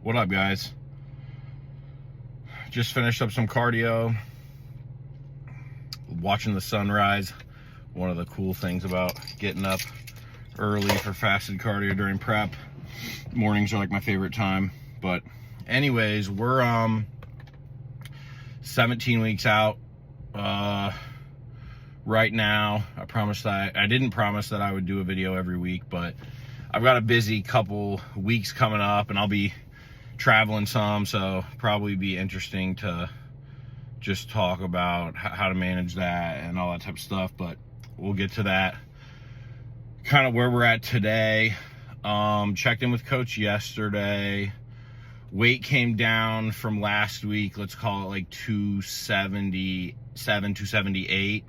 What up, guys? Just finished up some cardio, watching the sunrise. One of the cool things about getting up early for fasted cardio during prep. Mornings are like my favorite time. But anyways, we're 17 weeks out right now. I didn't promise that I would do a video every week, but I've got a busy couple weeks coming up and I'll be traveling some, so probably be interesting to just talk about how to manage that and all that type of stuff, but we'll get to that. Kind of where we're at today. Checked in with coach yesterday. Weight came down from last week, let's call it like 277, 278.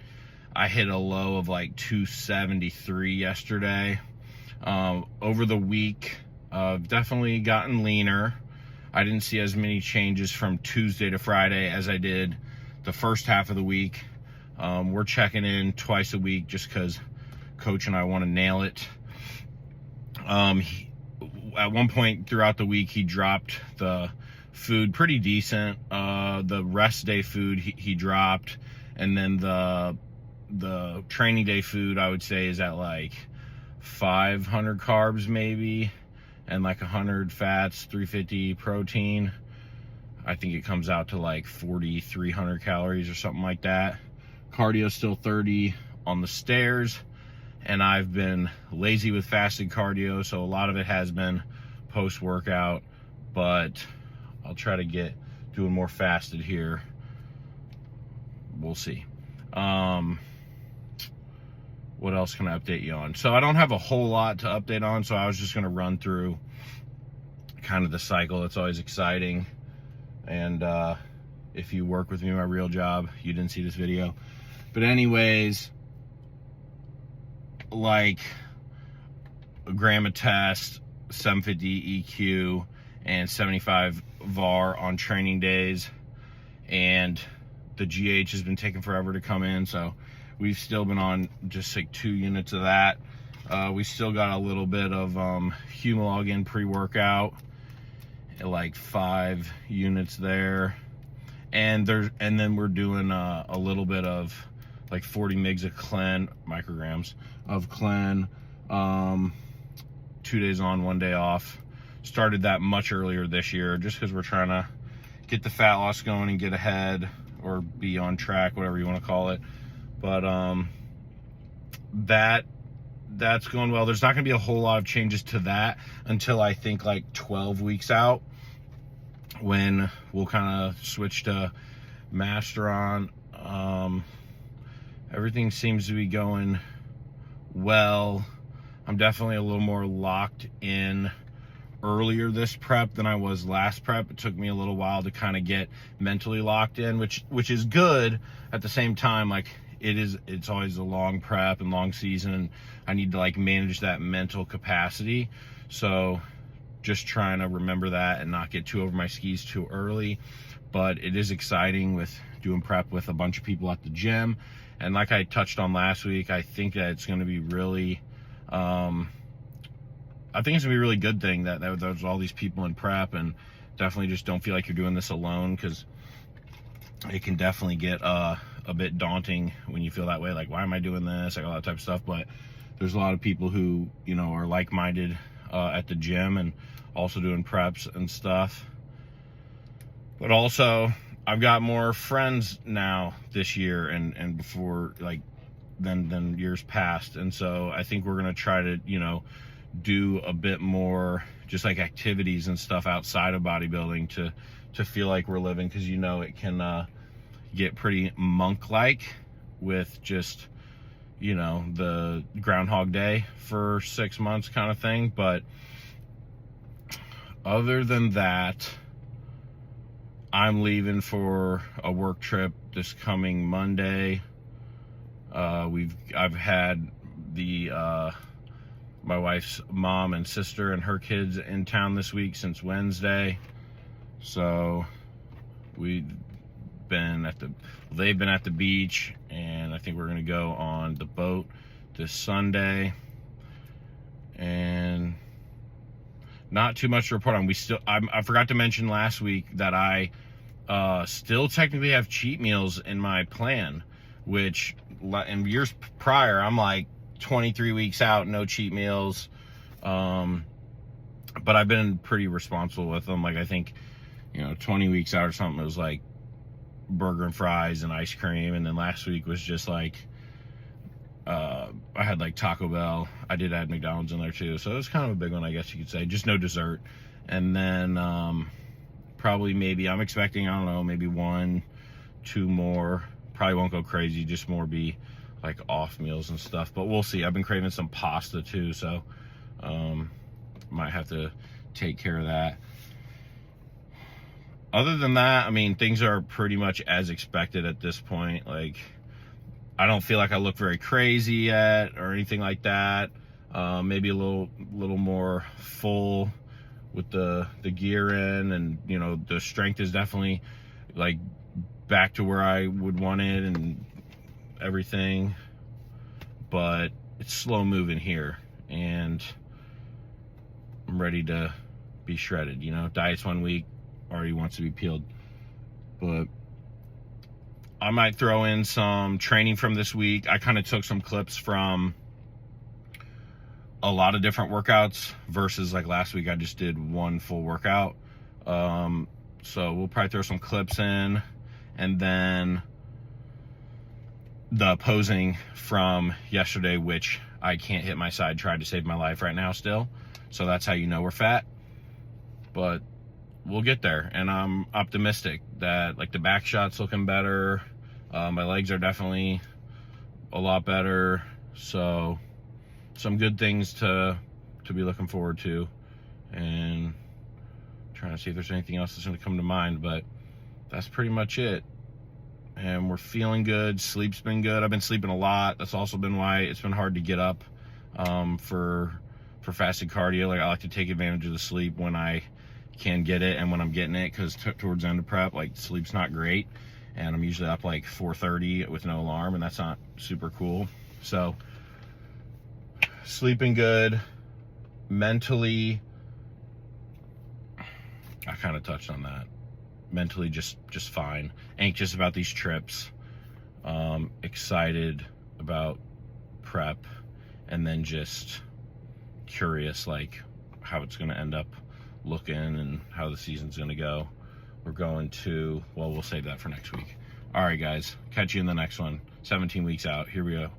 I hit a low of like 273 yesterday. Over the week, definitely gotten leaner. I didn't see as many changes from Tuesday to Friday as I did the first half of the week. We're checking in twice a week just because coach and I want to nail it. At one point throughout the week, he dropped the food pretty decent. The rest day food he dropped, and then the training day food I would say is at like 500 carbs maybe, and like 100 fats, 350 protein. I think it comes out to like 4,300 calories or something like that. Cardio still 30 on the stairs, and I've been lazy with fasted cardio, so a lot of it has been post-workout, but I'll try to get doing more fasted here. We'll see. What else can I update you on? So I don't have a whole lot to update on, so I was just going to run through kind of the cycle. It's always exciting. And if you work with me in my real job, you didn't see this video. But anyways, like a gram of test, 750 EQ, and 75 VAR on training days. And the GH has been taking forever to come in, so we've still been on just like 2 units of that. We still got a little bit of Humalog in pre-workout, like 5 units there, and then we're doing a little bit of like 40 mgs of Clen, micrograms of Clen, 2 days on, 1 day off. Started that much earlier this year just because we're trying to get the fat loss going and get ahead or be on track, whatever you want to call it. But that's going well. There's not going to be a whole lot of changes to that until I think like 12 weeks out, when we'll kind of switch to Masteron. Everything seems to be going well. I'm definitely a little more locked in earlier this prep than I was last prep. It took me a little while to kind of get mentally locked in, which is good. At the same time, like it's always a long prep and long season, and I need to like manage that mental capacity. So just trying to remember that and not get too over my skis too early. But it is exciting with doing prep with a bunch of people at the gym. And like I touched on last week, I think that it's going to be really, I think it's going to be a really good thing that there's all these people in prep, and definitely just don't feel like you're doing this alone, because it can definitely get a bit daunting when you feel that way, like, why am I doing this, like all that type of stuff. But there's a lot of people who, you know, are like-minded at the gym and also doing preps and stuff. But also, I've got more friends now this year and before, like, than years past. And so I think we're going to try to, you know, do a bit more just like activities and stuff outside of bodybuilding to feel like we're living, because, you know, it can get pretty monk-like with just, you know, the Groundhog Day for 6 months kind of thing. But other than that, I'm leaving for a work trip this coming Monday. I've had my wife's mom and sister and her kids in town this week since Wednesday. So they've been at the beach, and I think we're gonna go on the boat this Sunday. And not too much to report on. I forgot to mention last week that I still technically have cheat meals in my plan, which in years prior, I'm like 23 weeks out, no cheat meals. But I've been pretty responsible with them. Like, I think, 20 weeks out or something, it was like burger and fries and ice cream. And then last week was just like, I had like Taco Bell. I did add McDonald's in there too. So it was kind of a big one, I guess you could say. Just no dessert. And then probably I'm expecting, I don't know, maybe 1-2 more. Probably won't go crazy, just more be like off meals and stuff. But we'll see. I've been craving some pasta too, so might have to take care of that. Other than that, I mean, things are pretty much as expected at this point. Like, I don't feel like I look very crazy yet or anything like that. Maybe a little more full with the gear in, and the strength is definitely like back to where I would want it and everything. But it's slow moving here, and I'm ready to be shredded. Diet's 1 week, already wants to be peeled. But I might throw in some training from this week. I kind of took some clips from a lot of different workouts versus like last week I just did one full workout. So we'll probably throw some clips in, and then the posing from yesterday, which I can't hit my side try to save my life right now still. So that's how we're fat. But we'll get there, and I'm optimistic that like the back shot's looking better. My legs are definitely a lot better. So some good things to be looking forward to, and trying to see if there's anything else that's going to come to mind, but that's pretty much it. And we're feeling good. Sleep's been good. I've been sleeping a lot. That's also been why it's been hard to get up for fasted cardio. Like, I like to take advantage of the sleep when I can get it and when I'm getting it, because towards the end of prep, like, sleep's not great, and I'm usually up like 4:30 with no alarm, and that's not super cool. So sleeping good. Mentally, I kind of touched on that. Mentally just fine. Anxious about these trips, excited about prep, and then just curious like how it's going to end up looking and how the season's going to go. We're going to, well, we'll save that for next week. All right, guys, catch you in the next one. 17 weeks out. Here we go.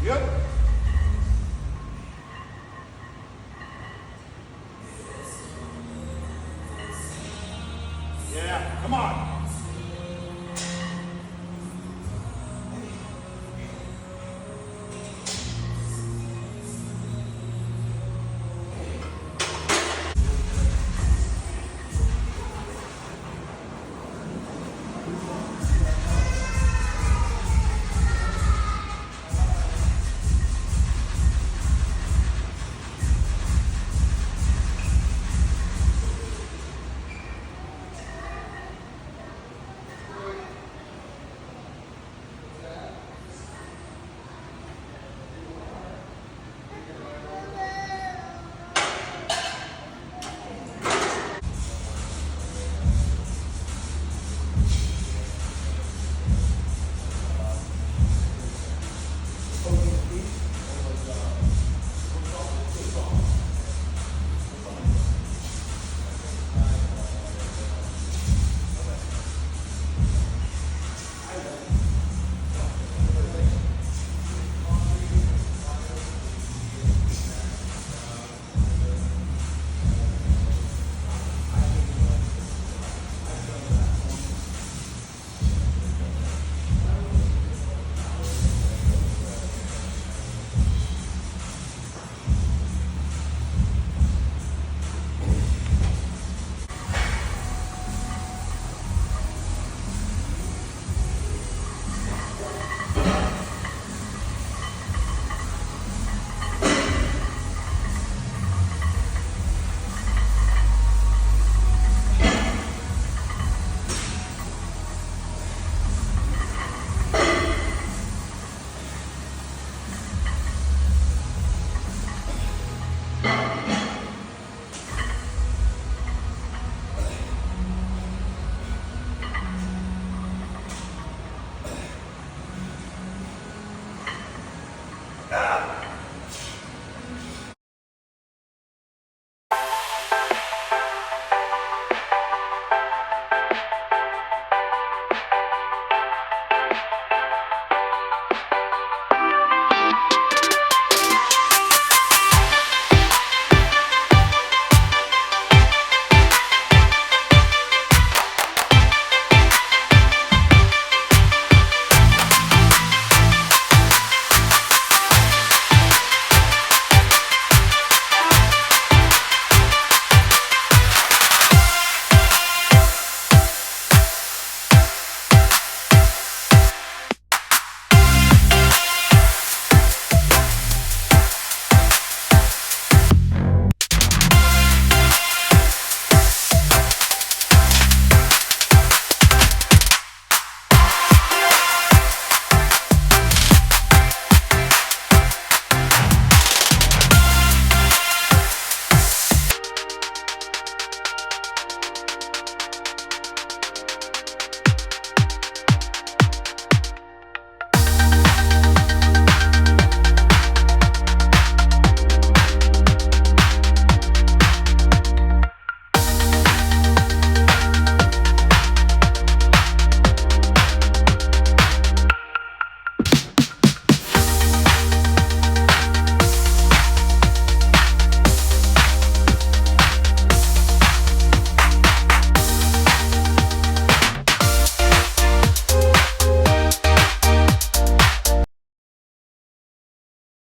Yep. Yeah, come on.